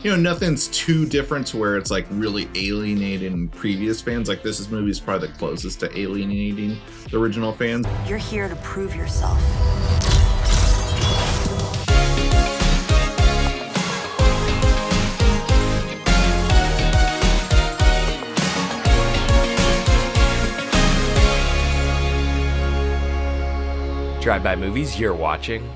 Nothing's too different to where it's like really alienating previous fans. Like this movie is probably the closest to alienating the original fans. You're here to prove yourself. Drive-by movies, you're watching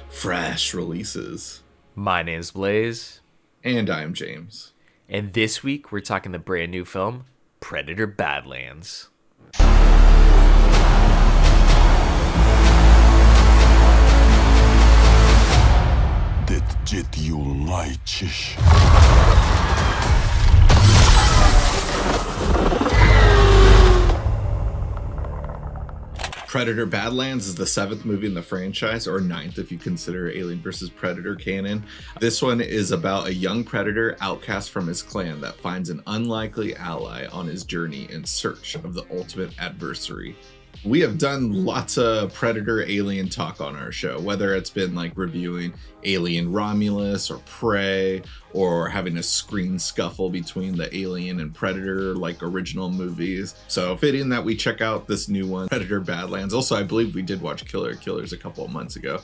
Fresh releases. My name's Blaise. And I'm James. And this week, we're talking the brand new film, Predator Badlands. Det jet you lightish. Predator Badlands is the 7th movie in the franchise, or 9th if you consider Alien vs. Predator canon. This one is about a young predator outcast from his clan that finds an unlikely ally on his journey in search of the ultimate adversary. We have done lots of Predator Alien talk on our show, whether it's been like reviewing Alien Romulus or Prey, or having a screen scuffle between the Alien and Predator like original movies. So fitting that we check out this new one, Predator Badlands. Also, I believe we did watch Killers a couple of months ago.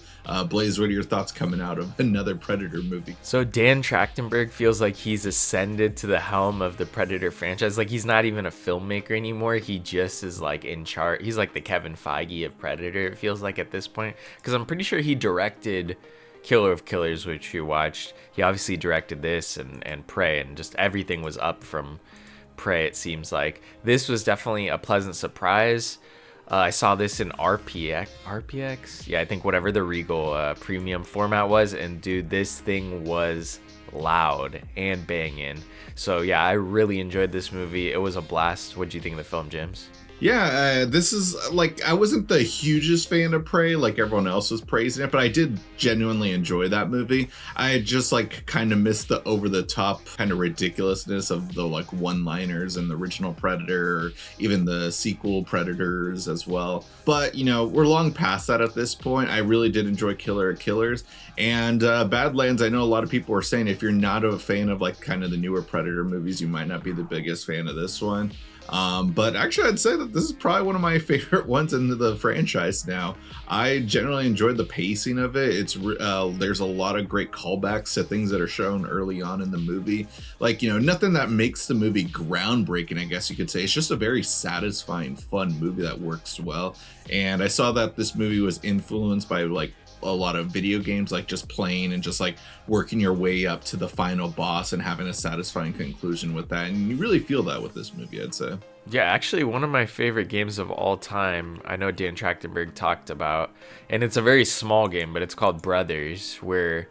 Blaise, what are your thoughts coming out of another Predator movie? So Dan Trachtenberg feels like he's ascended to the helm of the Predator franchise. Like he's not even a filmmaker anymore. He just is like in charge. He's like the Kevin Feige of Predator, it feels like at this point. Because I'm pretty sure he directed Killer of Killers, which we watched. He obviously directed this and Prey, and just everything was up from Prey, it seems like. This was definitely a pleasant surprise. I saw this in RPX? Yeah, I think whatever the Regal premium format was, and dude, this thing was loud and banging. So yeah, I really enjoyed this movie. It was a blast. What do you think of the film, James? Yeah, this is like, I wasn't the hugest fan of Prey like everyone else was praising it, but I did genuinely enjoy that movie. I just like kind of missed the over the top kind of ridiculousness of the like one-liners in the original Predator, or even the sequel Predators as well. But we're long past that at this point. I really did enjoy Killer of Killers, and Badlands. I know a lot of people are saying if you're not a fan of like kind of the newer Predator movies, you might not be the biggest fan of this one. But actually I'd say that this is probably one of my favorite ones in the franchise now. I generally enjoyed the pacing of it. It's there's a lot of great callbacks to things that are shown early on in the movie. Like, nothing that makes the movie groundbreaking, I guess you could say. It's just a very satisfying, fun movie that works well. And I saw that this movie was influenced by like a lot of video games, like just playing and just like working your way up to the final boss and having a satisfying conclusion with that. And you really feel that with this movie, I'd say. Yeah, actually one of my favorite games of all time, I know Dan Trachtenberg talked about, and it's a very small game, but it's called Brothers, where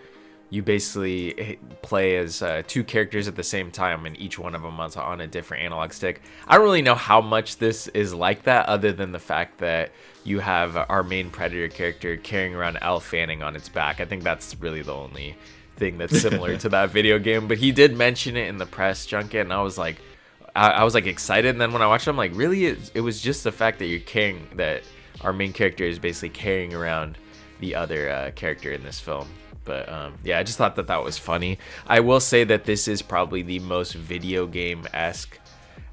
you basically play as two characters at the same time, and each one of them is on a different analog stick. I don't really know how much this is like that, other than the fact that you have our main Predator character carrying around Elle Fanning on its back. I think that's really the only thing that's similar to that video game. But he did mention it in the press junket, and I was like excited. And then when I watched it, I'm like, really? It was just the fact that that our main character is basically carrying around the other character in this film. But yeah, I just thought that was funny. I will say that this is probably the most video game-esque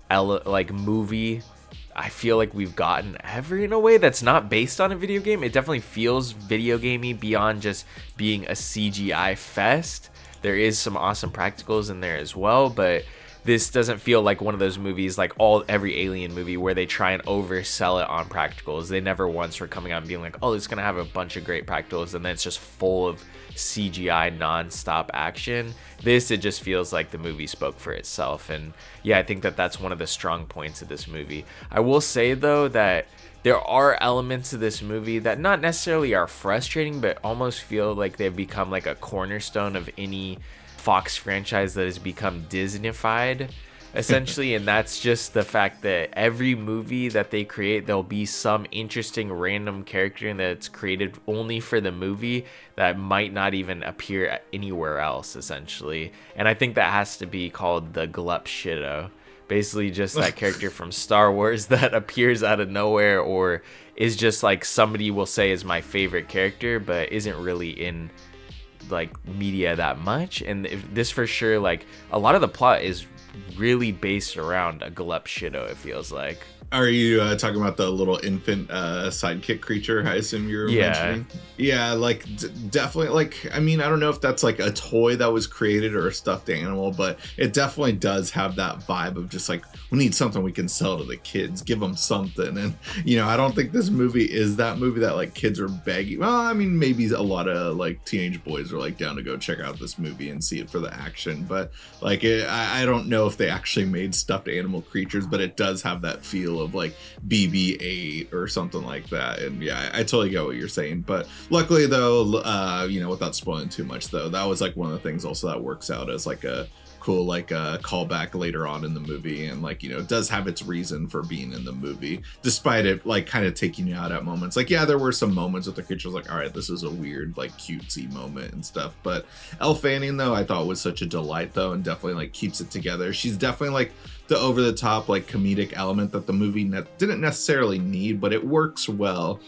like movie I feel like we've gotten ever, in a way that's not based on a video game. It definitely feels video gamey beyond just being a CGI fest. There is some awesome practicals in there as well, but this doesn't feel like one of those movies like every Alien movie where they try and oversell it on practicals. They never once were coming out and being like, oh, it's gonna have a bunch of great practicals, and then it's just full of CGI non-stop action. It just feels like the movie spoke for itself. And yeah, I think that's one of the strong points of this movie. I will say though that there are elements of this movie that not necessarily are frustrating, but almost feel like they've become like a cornerstone of any Fox franchise that has become Disney-fied, essentially. And that's just the fact that every movie that they create, there'll be some interesting random character that's created only for the movie that might not even appear anywhere else, essentially. And I think that has to be called the Glup Shido. Basically just that character from Star Wars that appears out of nowhere, or is just like somebody will say is my favorite character, but isn't really in like media that much, and this for sure, like a lot of the plot is really based around a Glup Shido, it feels like. Are you talking about the little infant sidekick creature, I assume you're mentioning? Yeah, like definitely, like, I mean, I don't know if that's like a toy that was created or a stuffed animal, but it definitely does have that vibe of just like, we need something we can sell to the kids, give them something. And, you know, I don't think this movie is that movie that like kids are begging. Well, I mean, maybe a lot of like teenage boys are like down to go check out this movie and see it for the action, but like I don't know if they actually made stuffed animal creatures, but it does have that feel of like BB-8 or something like that. And yeah, I totally get what you're saying, but luckily though, you know, without spoiling too much though, that was like one of the things also that works out as like a cool like a callback later on in the movie, and like, you know, it does have its reason for being in the movie despite it like kind of taking you out at moments. Like, yeah, there were some moments with the creatures like, all right, this is a weird like cutesy moment and stuff, but Elle Fanning though I thought was such a delight though, and definitely like keeps it together. She's definitely like the over the top like comedic element that the movie didn't necessarily need, but it works well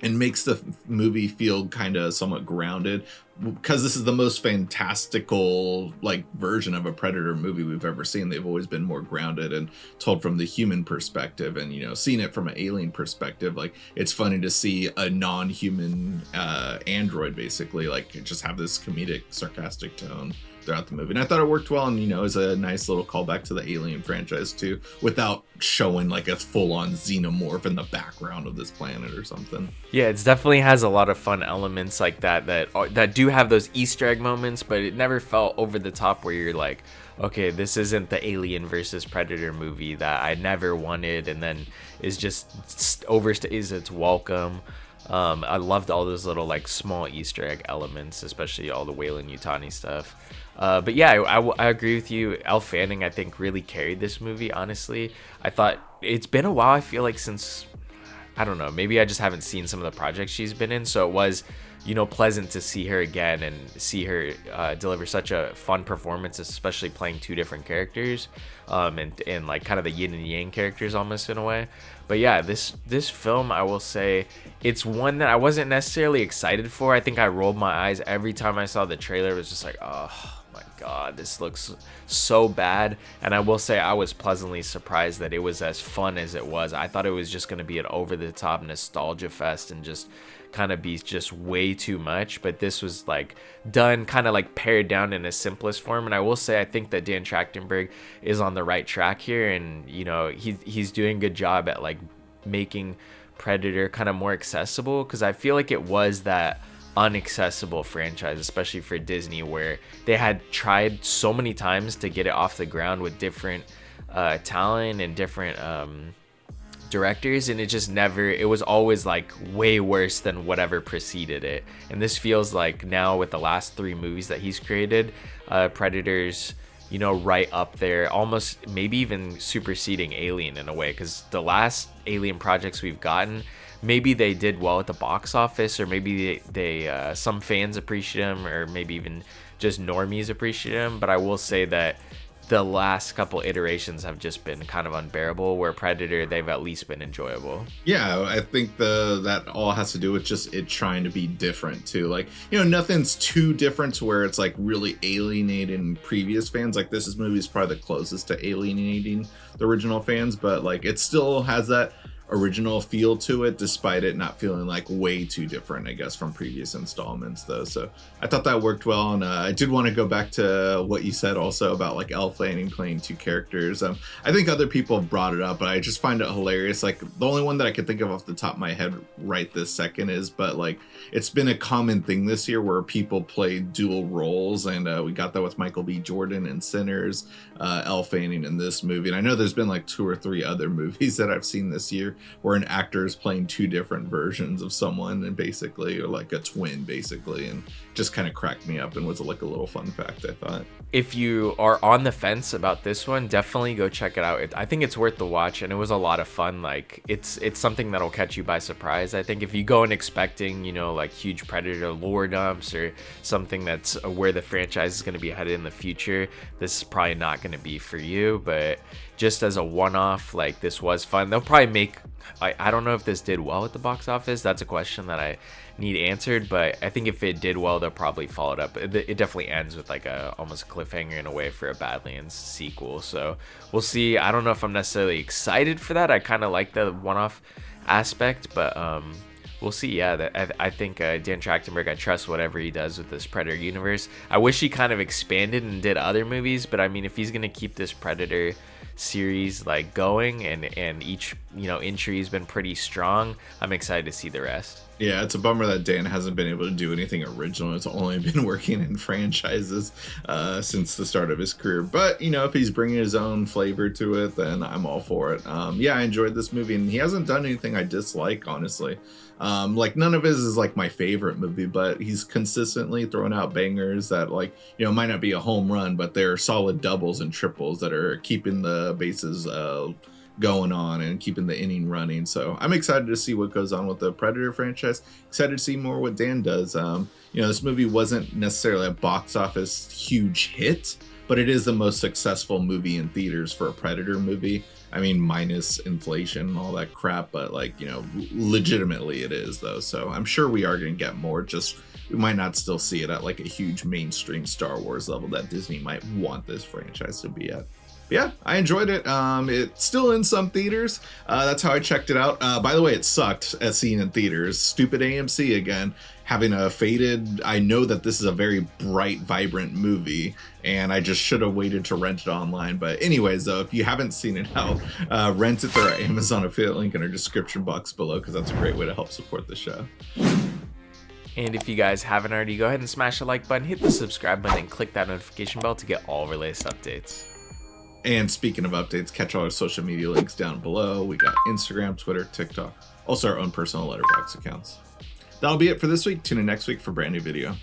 and makes the movie feel kind of somewhat grounded, because this is the most fantastical like version of a Predator movie we've ever seen. They've always been more grounded and told from the human perspective, and, you know, seeing it from an alien perspective, like it's funny to see a non-human android basically like just have this comedic sarcastic tone throughout the movie. And I thought it worked well, and, you know, is a nice little callback to the Alien franchise too, without showing like a full-on xenomorph in the background of this planet or something. Yeah, it definitely has a lot of fun elements like that do have those Easter egg moments, but it never felt over the top where you're like, okay, this isn't the Alien versus Predator movie that I never wanted, and then is just overstays its welcome. I loved all those little like small Easter egg elements, especially all the Weyland-Yutani stuff. But yeah, I agree with you. Elle Fanning, I think, really carried this movie, honestly. I thought it's been a while, I feel like, since, I don't know, maybe I just haven't seen some of the projects she's been in, so it was, you know, pleasant to see her again and see her deliver such a fun performance, especially playing two different characters, and like kind of the yin and yang characters almost in a way. But yeah, this film, I will say, it's one that I wasn't necessarily excited for. I think I rolled my eyes every time I saw the trailer. It was just like, oh my god, this looks so bad. And I will say I was pleasantly surprised that it was as fun as it was. I thought it was just going to be an over-the-top nostalgia fest and just kind of be just way too much, but this was like done kind of like pared down in a simplest form. And I will say I think that Dan Trachtenberg is on the right track here, and, you know, he's doing a good job at like making Predator kind of more accessible, because I feel like it was that unaccessible franchise, especially for Disney, where they had tried so many times to get it off the ground with different talent and different directors, and it was always like way worse than whatever preceded it. And this feels like now, with the last 3 movies that he's created, Predator's, you know, right up there, almost maybe even superseding Alien in a way, because the last Alien projects we've gotten, maybe they did well at the box office, or maybe they some fans appreciate them, or maybe even just normies appreciate them, but I will say that the last couple iterations have just been kind of unbearable, where Predator, they've at least been enjoyable. Yeah, I think that all has to do with just it trying to be different too. Like, you know, nothing's too different to where it's like really alienating previous fans. Like, this movie is probably the closest to alienating the original fans, but like it still has that original feel to it, despite it not feeling like way too different, I guess, from previous installments though. So I thought that worked well. And I did want to go back to what you said also about like Elle Fanning playing 2 characters. I think other people have brought it up, but I just find it hilarious. Like, the only one that I can think of off the top of my head right this second is, but like, it's been a common thing this year where people play dual roles, and we got that with Michael B. Jordan in Sinners, Elle Fanning in this movie. And I know there's been like 2 or 3 other movies that I've seen this year where an actor is playing 2 different versions of someone, and basically, or like a twin basically, and just kind of cracked me up and was like a little fun fact, I thought. If you are on the fence about this one, definitely go check it out. I think it's worth the watch, and it was a lot of fun. Like, it's something that'll catch you by surprise. I think if you go in expecting, you know, like huge Predator lore dumps or something that's where the franchise is going to be headed in the future, this is probably not going to be for you. But just as a one-off, like, this was fun. They'll probably make I don't know if this did well at the box office. That's a question that I need answered, but I think if it did well, they'll probably follow it up. It definitely ends with like a almost a cliffhanger in a way for a Badlands sequel, so we'll see. I don't know if I'm necessarily excited for that. I kind of like the one-off aspect, but we'll see. Yeah, I think Dan Trachtenberg, I trust whatever he does with this Predator universe. I wish he kind of expanded and did other movies, but I mean, if he's gonna keep this Predator series like going, and each, you know, entry's been pretty strong, I'm excited to see the rest. Yeah, it's a bummer that Dan hasn't been able to do anything original. It's only been working in franchises since the start of his career. But, you know, if he's bringing his own flavor to it, then I'm all for it. Yeah, I enjoyed this movie, and he hasn't done anything I dislike, honestly. Like, none of his is like my favorite movie, but he's consistently throwing out bangers that, like, you know, might not be a home run, but they're solid doubles and triples that are keeping the bases going on and keeping the inning running. So I'm excited to see what goes on with the Predator franchise. Excited to see more what Dan does. You know, this movie wasn't necessarily a box office huge hit, but it is the most successful movie in theaters for a Predator movie. I mean, minus inflation and all that crap, but like, you know, legitimately it is though. So I'm sure we are going to get more, just we might not still see it at like a huge mainstream Star Wars level that Disney might want this franchise to be at. Yeah, I enjoyed it. It's still in some theaters. That's how I checked it out. By the way, it sucked at seeing in theaters. Stupid AMC again, having a faded. I know that this is a very bright, vibrant movie, and I just should have waited to rent it online. But anyways, though, if you haven't seen it out, rent it through our Amazon affiliate link in our description box below, because that's a great way to help support the show. And if you guys haven't already, go ahead and smash the like button, hit the subscribe button, and click that notification bell to get all of our latest updates. And speaking of updates, catch all our social media links down below. We got Instagram, Twitter, TikTok, also our own personal letterbox accounts. That'll be it for this week. Tune in next week for a brand new video.